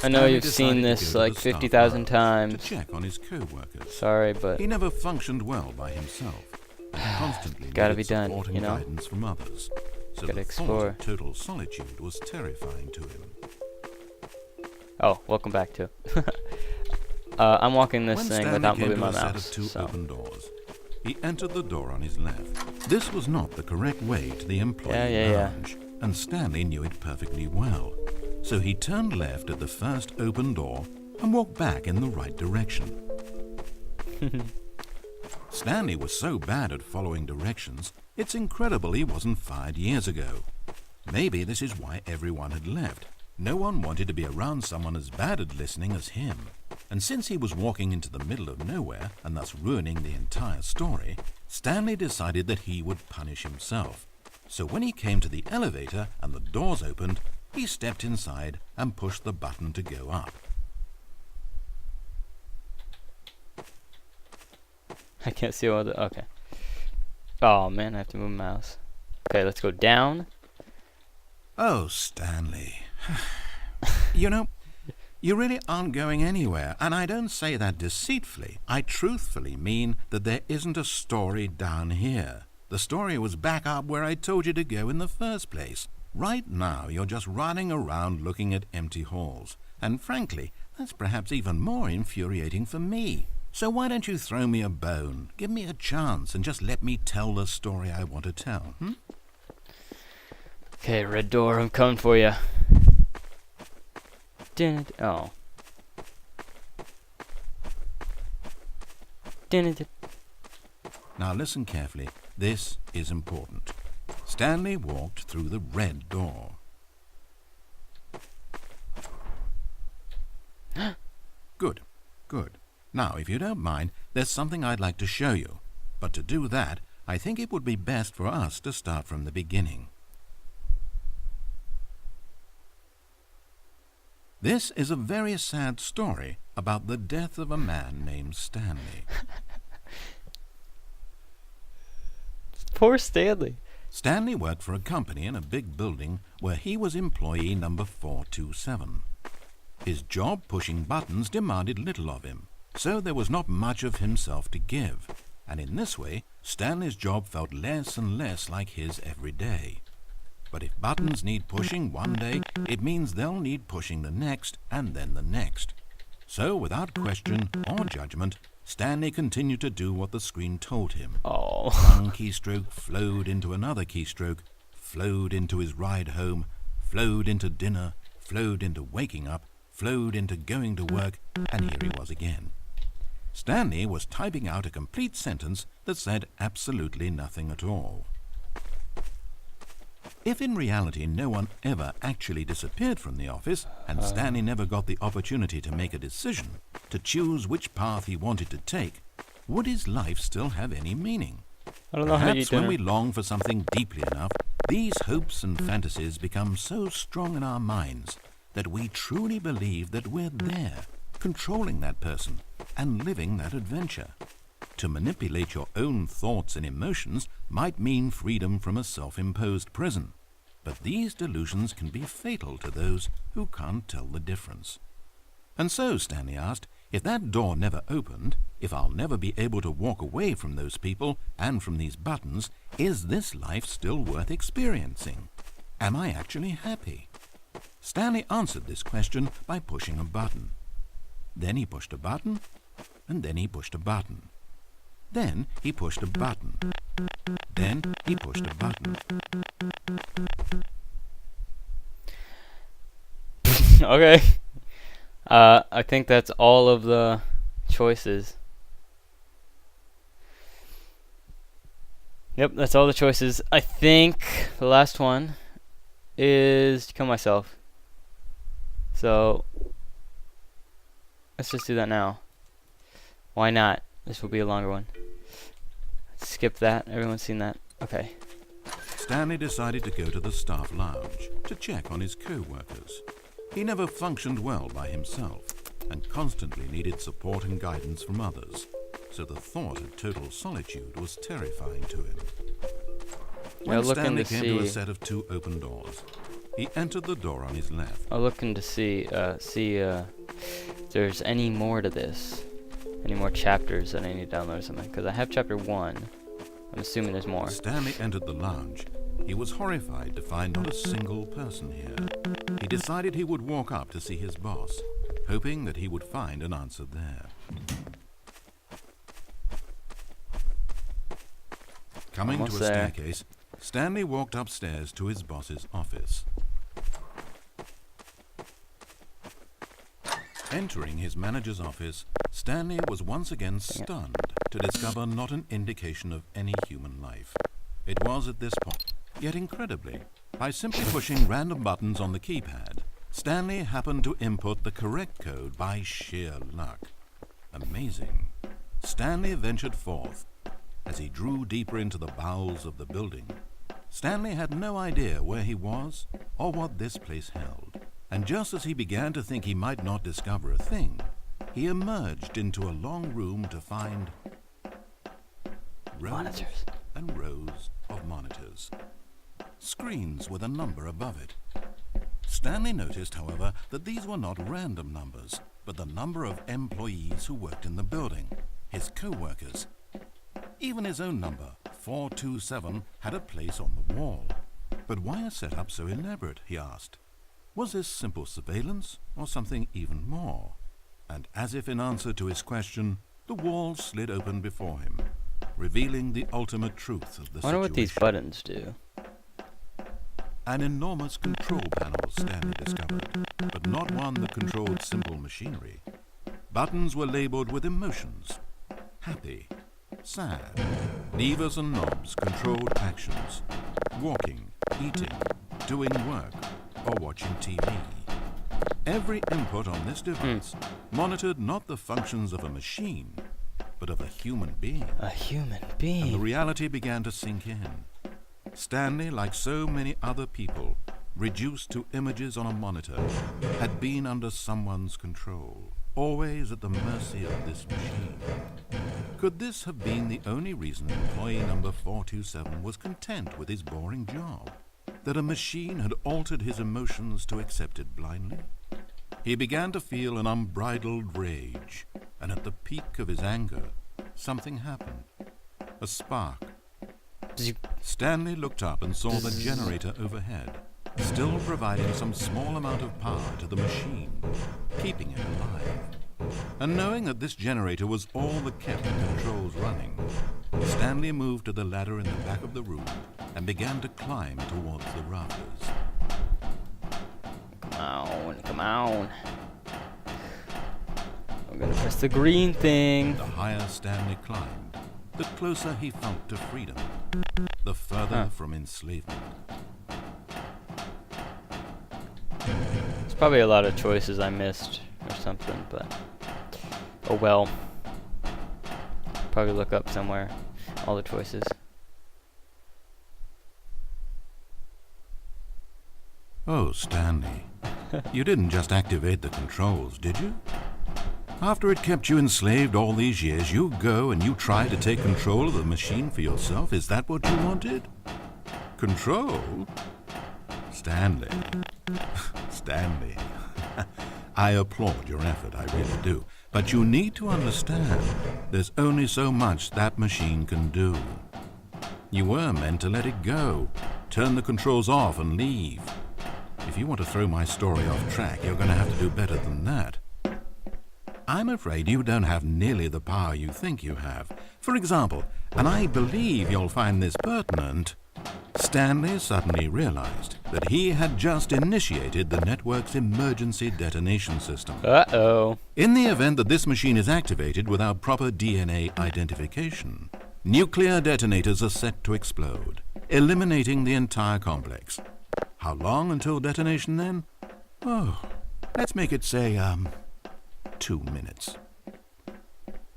I know Stanley you've seen decided to this go to like the staff 50,000 lounge times. to check on his co-workers. Sorry, but He never functioned well by himself and constantly gotta needed be done, support and you know? guidance from others. So Gotta the explore. thought of total solitude was terrifying to him. oh, welcome back to. I'm walking this When thing Stanley without came moving to my a set mouse. of two So. open doors, he entered the door on his left. This was not the correct way to the employee Yeah. lounge, and Stanley knew it perfectly well. So he turned left at the first open door and walked back in the right direction. Stanley was so bad at following directions, it's incredible he wasn't fired years ago. Maybe this is why everyone had left. No one wanted to be around someone as bad at listening as him. And since he was walking into the middle of nowhere and thus ruining the entire story, Stanley decided that he would punish himself. So when he came to the elevator and the doors opened, he stepped inside and pushed the button to go up. I can't see all the. Okay. Oh man, I have to move my mouse. Okay, let's go down. Oh, Stanley. You know, you really aren't going anywhere, and I don't say that deceitfully. I truthfully mean that there isn't a story down here. The story was back up where I told you to go in the first place. Right now, you're just running around looking at empty halls. And frankly, that's perhaps even more infuriating for me. So why don't you throw me a bone, give me a chance, and just let me tell the story I want to tell, Okay, red door, I'm coming for you. Oh. Now listen carefully. This is important. Stanley walked through the red door. Good, good. Now, if you don't mind, there's something I'd like to show you. But to do that, I think it would be best for us to start from the beginning. This is a very sad story about the death of a man named Stanley. Poor Stanley. Stanley worked for a company in a big building where he was employee number 427. His job pushing buttons demanded little of him, so there was not much of himself to give, and in this way, Stanley's job felt less and less like his every day. But if buttons need pushing one day, it means they'll need pushing the next, and then the next. So, without question or judgment, Stanley continued to do what the screen told him. Oh. One keystroke flowed into another keystroke, flowed into his ride home, flowed into dinner, flowed into waking up, flowed into going to work, and here he was again. Stanley was typing out a complete sentence that said absolutely nothing at all. If in reality no one ever actually disappeared from the office, and Stanley never got the opportunity to make a decision, to choose which path he wanted to take, would his life still have any meaning? I don't know how you Perhaps do when it. we long for something deeply enough, these hopes and fantasies become so strong in our minds that we truly believe that we're there, controlling that person and living that adventure. To manipulate your own thoughts and emotions might mean freedom from a self-imposed prison, but these delusions can be fatal to those who can't tell the difference. And so, Stanley asked, if that door never opened, if I'll never be able to walk away from those people and from these buttons, is this life still worth experiencing? Am I actually happy? Stanley answered this question by pushing a button. Then he pushed a button, and then he pushed a button. Then he pushed a button. Then he pushed a button. Okay. I think that's all of the choices. Yep, that's all the choices. I think the last one is to kill myself. So let's just do that now. Why not? This will be a longer one. Skip that. Everyone's seen that. Okay. Stanley decided to go to the staff lounge to check on his co-workers. He never functioned well by himself and constantly needed support and guidance from others, so the thought of total solitude was terrifying to him. When looking Stanley to came to a see. set of two open doors, He entered the door on his left. I'm looking to see if there's any more to this. Any more chapters that I need to download or something. Because I have chapter 1. I'm assuming there's more. Stanley entered the lounge. He was horrified to find not a single person here. He decided he would walk up to see his boss, hoping that he would find an answer there. Coming to a staircase, Stanley walked upstairs to his boss's office. Entering his manager's office, Stanley was once again stunned to discover not an indication of any human life. It was at this point, yet incredibly, by simply pushing random buttons on the keypad, Stanley happened to input the correct code by sheer luck. Amazing. Stanley ventured forth. As he drew deeper into the bowels of the building, Stanley had no idea where he was or what this place held. And just as he began to think he might not discover a thing, he emerged into a long room to find rows Monitors. and rows of monitors. Screens with a number above it. Stanley noticed, however, that these were not random numbers, but the number of employees who worked in the building, his co-workers. Even his own number, 427, had a place on the wall. But why a setup so elaborate, he asked. Was this simple surveillance, or something even more? And as if in answer to his question, the wall slid open before him, revealing the ultimate truth of the situation. I wonder what these buttons do. An enormous control panel, Stanley discovered, but not one that controlled simple machinery. Buttons were labeled with emotions. Happy, sad. Levers and knobs controlled actions. Walking, eating, doing work, or watching TV. Every input on this device monitored not the functions of a machine, but of a human being. A human And the being. reality began to sink in. Stanley, like so many other people, reduced to images on a monitor, had been under someone's control, always at the mercy of this machine. Could this have been the only reason employee number 427 was content with his boring job? That a machine had altered his emotions to accept it blindly? He began to feel an unbridled rage, and at the peak of his anger, something happened. A spark. Stanley looked up and saw the generator overhead, still providing some small amount of power to the machine, keeping it alive. And knowing that this generator was all that kept the controls running, Stanley moved to the ladder in the back of the room and began to climb towards the rafters. Come on. I'm gonna press the green thing. The higher Stanley climbed, the closer he felt to freedom, the further from enslavement. There's probably a lot of choices I missed or something, but oh well. Probably look up somewhere all the choices. Oh, Stanley, you didn't just activate the controls, did you? After it kept you enslaved all these years, you go and you try to take control of the machine for yourself? Is that what you wanted? Control? Stanley. Stanley. I applaud your effort, I really do. But you need to understand, there's only so much that machine can do. You were meant to let it go, turn the controls off and leave. If you want to throw my story off track, you're going to have to do better than that. I'm afraid you don't have nearly the power you think you have. For example, and I believe you'll find this pertinent, Stanley suddenly realized that he had just initiated the network's emergency detonation system. Uh-oh. In the event that this machine is activated without proper DNA identification, nuclear detonators are set to explode, eliminating the entire complex. How long until detonation then? Oh, let's make it say, 2 minutes.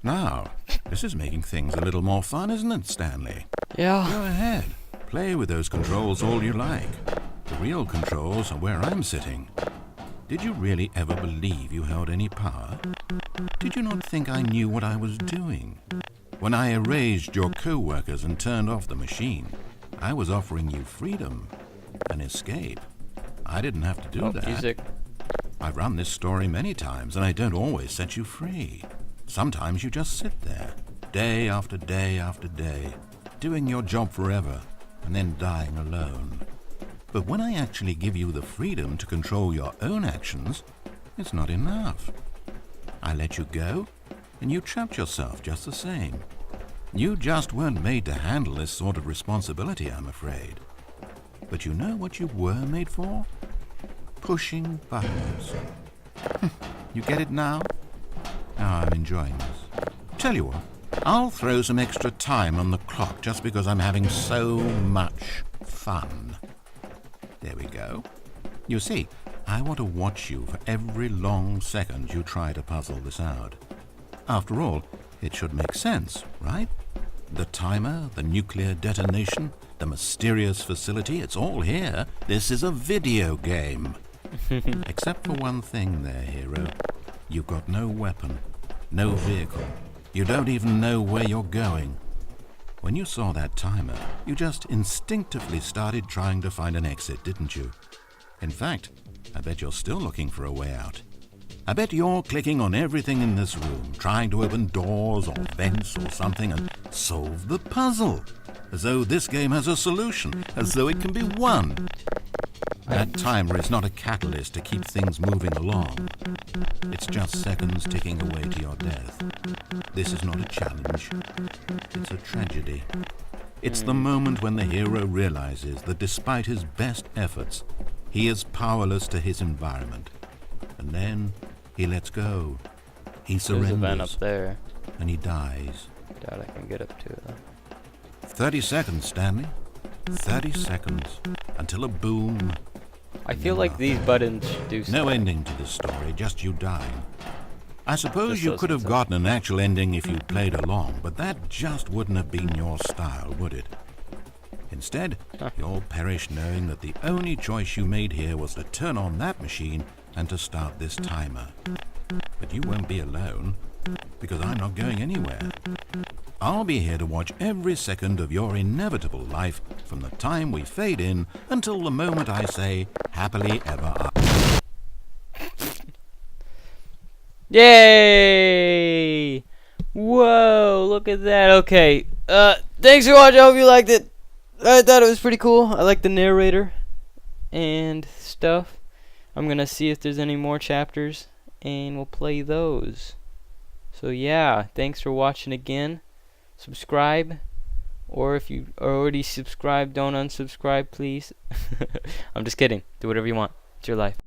Now, this is making things a little more fun, isn't it, Stanley? Yeah. Go ahead. Play with those controls all you like. The real controls are where I'm sitting. Did you really ever believe you held any power? Did you not think I knew what I was doing? When I erased your co-workers and turned off the machine, I was offering you freedom, an escape. I didn't have to do that. Music. I've run this story many times, and I don't always set you free. Sometimes you just sit there, day after day after day, doing your job forever, and then dying alone. But when I actually give you the freedom to control your own actions, it's not enough. I let you go, and you trapped yourself just the same. You just weren't made to handle this sort of responsibility, I'm afraid. But you know what you were made for? Pushing buttons. You get it now? Now I'm enjoying this. Tell you what, I'll throw some extra time on the clock just because I'm having so much fun. There we go. You see, I want to watch you for every long second you try to puzzle this out. After all, it should make sense, right? The timer, the nuclear detonation, the mysterious facility, it's all here. This is a video game. Except for one thing there, hero. You've got no weapon, no vehicle. You don't even know where you're going. When you saw that timer, you just instinctively started trying to find an exit, didn't you? In fact, I bet you're still looking for a way out. I bet you're clicking on everything in this room, trying to open doors or vents or something and solve the puzzle. As though this game has a solution, as though it can be won. That timer is not a catalyst to keep things moving along. It's just seconds ticking away to your death. This is not a challenge. It's a tragedy. It's the moment when the hero realizes that despite his best efforts, he is powerless to his environment. And then he lets go. He surrenders. There's a vent up there. And he dies. Doubt I can get up to it though. 30 seconds, Stanley. 30 seconds. Until a boom. I feel like these buttons should do No something. ending to this story, just you dying. I suppose Just you those could have things. gotten an actual ending if you played along, but that just wouldn't have been your style, would it? Instead, you'll perish knowing that the only choice you made here was to turn on that machine and to start this timer. But you won't be alone, because I'm not going anywhere. I'll be here to watch every second of your inevitable life from the time we fade in until the moment I say, happily ever after. Yay! Whoa, look at that. Okay. Thanks for watching. I hope you liked it. I thought it was pretty cool. I like the narrator and stuff. I'm gonna see if there's any more chapters and we'll play those. So yeah, thanks for watching again. Subscribe, or if you already subscribed, don't unsubscribe, please. I'm just kidding. Do whatever you want. It's your life.